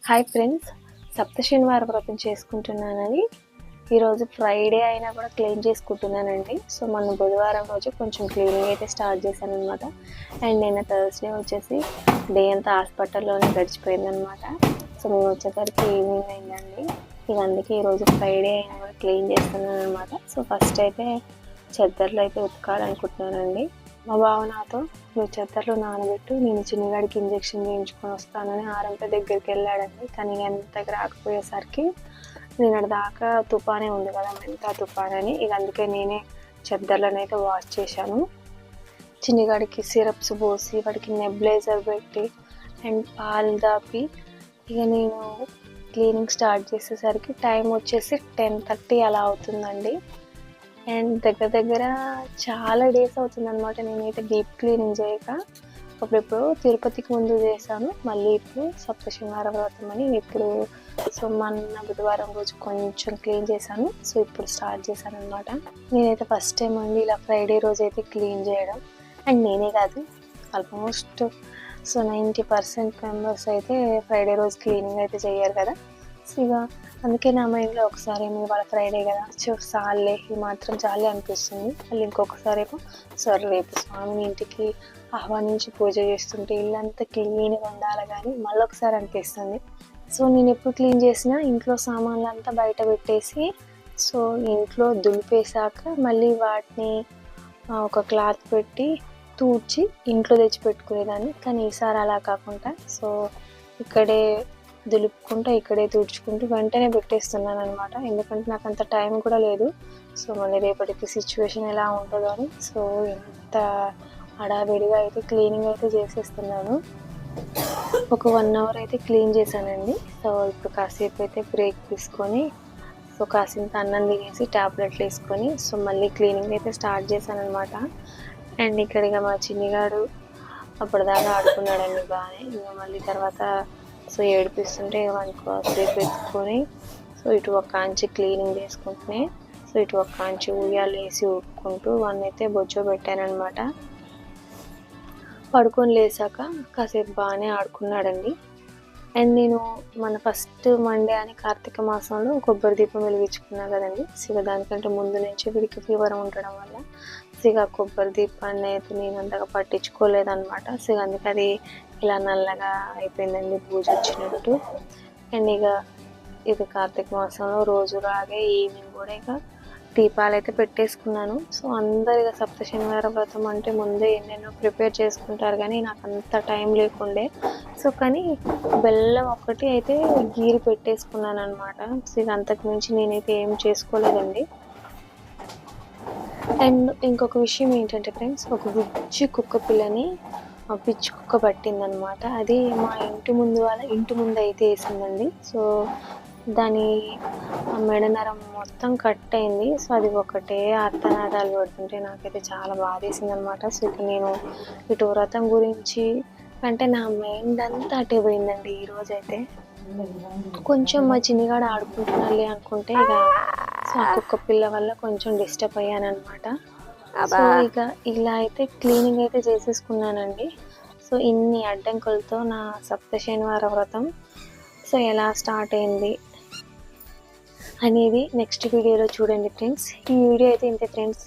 Hi friends, సప్త శనివారం వ్రతం చేసుకుంటున్నానని ఈరోజు ఫ్రైడే అయినా కూడా క్లీన్ చేసుకుంటున్నానండి. సో మనం బుధవారం రోజు కొంచెం క్లీనింగ్ అయితే స్టార్ట్ చేశాను అనమాట. అండ్ నేను థర్స్డే వచ్చేసి డే అంతా హాస్పిటల్లోనే గడిచిపోయిందనమాట. సో మేము వచ్చేసరికి ఈవినింగ్ అయిందండి. ఇక అందుకే ఈరోజు ఫ్రైడే అయినా కూడా క్లీన్ చేస్తున్నాను అనమాట. సో ఫస్ట్ అయితే చెద్దర్లు అయితే ఉతకాలనుకుంటున్నానండి. మా బావ నాతో నువ్వు చెత్తర్లు నానబెట్టు, నేను చిన్నగాడికి ఇంజక్షన్ చేయించుకొని వస్తానని ఆరంప దగ్గరికి వెళ్ళాడండి. కానీ ఎంతకు రాకపోయేసరికి నేను దాకా తుఫానే ఉంది కదా, మెంతా తుఫాన్ అని. ఇక అందుకే నేనే చెద్దర్లను అయితే వాష్ చేశాను. చిన్నగాడికి సిరప్స్ పోసి వాడికి నెబ్లైజర్ పెట్టి అండ్ పాలు దాపి ఇక నేను క్లీనింగ్ స్టార్ట్ చేసేసరికి టైం వచ్చేసి 10:30 అలా అవుతుందండి. అండ్ దగ్గర చాలా డేస్ అవుతుంది అనమాట నేనైతే డీప్ క్లీనింగ్ చేయక. అప్పుడెప్పుడు తిరుపతికి ముందు చేశాను, మళ్ళీ ఇప్పుడు సప్త శనివారం వ్రతం అని ఇప్పుడు సో మొన్న బుధవారం రోజు కొంచెం క్లీన్ చేశాను. సో ఇప్పుడు స్టార్ట్ చేశాను అనమాట. నేనైతే ఫస్ట్ టైం అండి ఇలా ఫ్రైడే రోజు అయితే క్లీన్ చేయడం. అండ్ నేనే కాదు, ఆల్మోస్ట్ సో 90% మెంబర్స్ అయితే ఫ్రైడే రోజు క్లీనింగ్ అయితే చేయరు కదా. సో ఇక అందుకే నా మైండ్లో ఒకసారి ఏమో ఇవాళ ఫ్రైడే కదా, చాలే ఈ మాత్రం చాలే అనిపిస్తుంది. మళ్ళీ ఇంకొకసారి ఏమో సరే రేపు స్వామిని ఇంటికి ఆహ్వానించి పూజ చేస్తుంటే ఇల్లంతా క్లీన్గా ఉండాలి కానీ మళ్ళీ ఒకసారి అనిపిస్తుంది. సో నేను ఎప్పుడు క్లీన్ చేసినా ఇంట్లో సామాన్లు అంతా బయట పెట్టేసి సో ఇంట్లో దులిపేశాక మళ్ళీ వాటిని ఒక క్లాత్ పెట్టి తూడ్చి ఇంట్లో తెచ్చి పెట్టుకునేదాన్ని. కానీ ఈసారి అలా కాకుండా సో ఇక్కడే దులుపుకుంటూ ఇక్కడే తుడుచుకుంటూ వెంటనే పెట్టేస్తున్నాను అనమాట. ఎందుకంటే నాకు అంత టైం కూడా లేదు. సో మళ్ళీ రేపటికి సిచ్యువేషన్ ఎలా ఉంటుందో అని సో ఎంత హడావిడిగా అయితే క్లీనింగ్ అయితే చేసేస్తున్నాను. ఒక 1 అవర్ అయితే క్లీన్ చేశానండి. సో ఇప్పుడు కాసేపు అయితే బ్రేక్ తీసుకొని సో కాసింత అన్నం తినేసి ట్యాబ్లెట్లు వేసుకొని సో మళ్ళీ క్లీనింగ్ అయితే స్టార్ట్ చేశాను అనమాట. అండ్ ఇక్కడిగా మా చిన్నిగాడు అప్పటిదాకా ఆడుకున్నాడండి బాగానే. ఇంకా మళ్ళీ తర్వాత సో ఏడిపిస్తుంటే వానికి కాసేపు ఎత్తుకొని సో ఇటు ఒక కాంచి క్లీనింగ్ చేసుకుంటూనే సో ఇటు ఒక కాంచి ఉయ్యాలు వేసి ఊపుకుంటూ వాడిని అయితే బొజ్జో పెట్టానమాట. పడుకొని లేసాక కాసేపు బాగానే ఆడుకున్నాడండి. అండ్ నేను మన ఫస్ట్ మండే అని కార్తీక మాసంలో కొబ్బరి దీపం వెలిగించుకున్నా కదండి. సిగ దానికంటే ముందు నుంచి వీడికి ఫీవర్ ఉండడం వల్ల సిగ కొబ్బరి దీపాన్ని అయితే నేను అంతగా పట్టించుకోలేదన్నమాట. సిగ అందుకే అది ఇలా నల్లగా అయిపోయిందండి, పూజ వచ్చినట్టు. అండ్ ఇక ఇది కార్తీక మాసంలో రోజు రాగే ఈవినింగ్ కూడా ఇక దీపాలు అయితే పెట్టేసుకున్నాను. సో అందరు ఇక సప్త శనివారం వ్రతం అంటే ముందే ఎన్నెన్నో ప్రిపేర్ చేసుకుంటారు కానీ నాకు అంత టైం లేకుండే. సో కానీ బెల్లం ఒక్కటి అయితే గీరి పెట్టేసుకున్నాను అనమాట. సో ఇక అంతకు మించి నేనైతే ఏం చేసుకోలేదండి. అండ్ ఇంకొక విషయం ఏంటంటే ఫ్రెండ్స్, ఒక బుజ్జి కుక్క పిల్లని పిచ్చి కుక్క పట్టిందనమాట. అది మా ఇంటి ముందు వాళ్ళ ఇంటి ముందు అయితే వేసిందండి. సో దాని మెడ నరం మొత్తం కట్ అయింది. సో అది ఒకటే అర్థనాదాలు పడుతుంటే నాకైతే చాలా బాధేసింది అనమాట. సో ఇక నేను ఇటు వ్రతం గురించి అంటే నా మైండ్ అంతా అటే పోయిందండి ఈరోజు అయితే. కొంచెం మా చిన్నగాడు ఆడుకుంటున్నాలే అనుకుంటే ఇక సో ఆ కుక్క పిల్ల వల్ల కొంచెం డిస్టర్బ్ అయ్యానమాట. సో ఇక ఇలా అయితే క్లీనింగ్ అయితే చేసేసుకున్నానండి. సో ఇన్ని అడ్డంకులతో నా సప్త శనివార వ్రతం సో ఎలా స్టార్ట్ అయింది అనేది నెక్స్ట్ వీడియోలో చూడండి ఫ్రెండ్స్. ఈ వీడియో అయితే ఇంతే ఫ్రెండ్స్.